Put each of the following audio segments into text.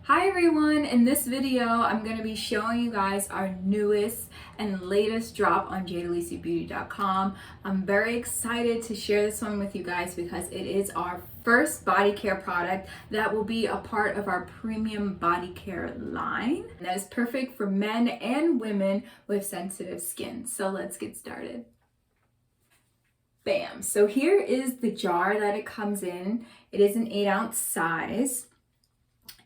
Hi everyone, in this video I'm going to be showing you guys our newest and latest drop on jadealiciabeauty.com. I'm very excited to share this one with you guys because it is our first body care product that will be a part of our premium body care line. And that is perfect for men and women with sensitive skin. So let's get started. Bam! So here is the jar that it comes in. It is an 8-ounce size.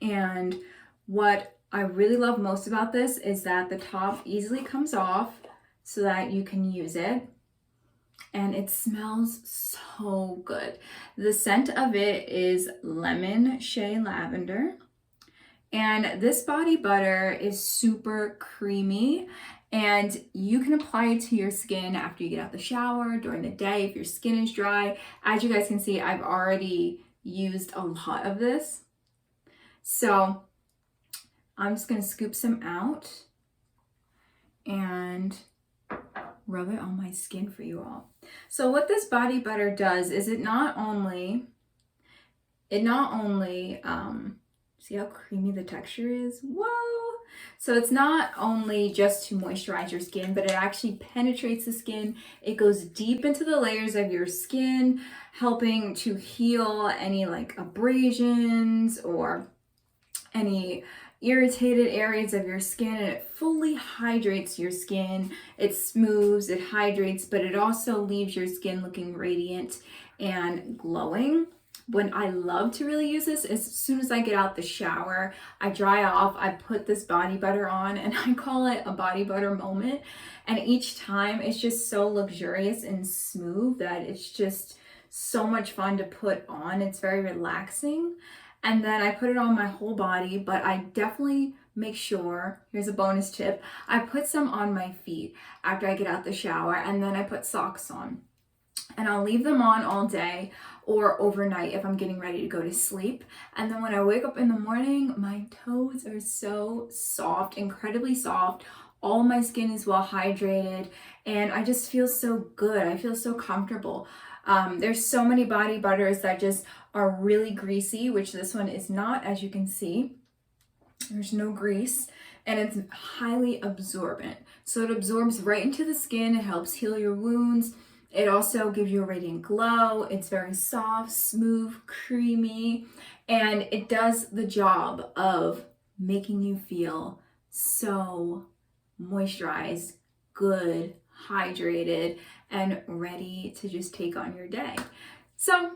And what I really love most about this is that the top easily comes off so that you can use it. And it smells so good. The scent of it is lemon shea lavender. And this body butter is super creamy and you can apply it to your skin after you get out the shower, during the day, if your skin is dry. As you guys can see, I've already used a lot of this. So I'm just going to scoop some out and rub it on my skin for you all. So what this body butter does is it not only see how creamy the texture is? Whoa! So it's not only just to moisturize your skin, but it actually penetrates the skin. It goes deep into the layers of your skin, helping to heal any like abrasions or any irritated areas of your skin, and it fully hydrates your skin. It smooths, it hydrates, but it also leaves your skin looking radiant and glowing. When I love to really use this, as soon as I get out the shower, I dry off, I put this body butter on, and I call it a body butter moment. And each time it's just so luxurious and smooth that it's just so much fun to put on. It's very relaxing. And then I put it on my whole body, but I definitely make sure, here's a bonus tip, I put some on my feet after I get out the shower, and then I put socks on. And I'll leave them on all day or overnight if I'm getting ready to go to sleep. And then when I wake up in the morning, my toes are so soft, incredibly soft. All my skin is well hydrated, and I just feel so good. I feel so comfortable. There's so many body butters that just are really greasy, which this one is not, as you can see. There's no grease, and it's highly absorbent. So it absorbs right into the skin. It helps heal your wounds. It also gives you a radiant glow. It's very soft, smooth, creamy, and it does the job of making you feel so moisturized, good, hydrated, and ready to just take on your day. So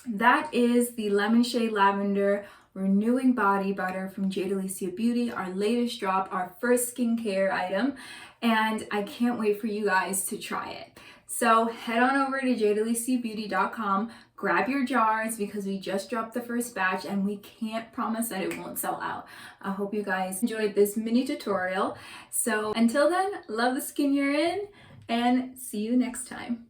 that is the Lemon Shea Lavender Renewing Body Butter from Jade Alycia Beauty, our latest drop, our first skincare item, and I can't wait for you guys to try it. So head on over to jadealiciabeauty.com, grab your jars because we just dropped the first batch and we can't promise that it won't sell out. I hope you guys enjoyed this mini tutorial. So until then, love the skin you're in and see you next time.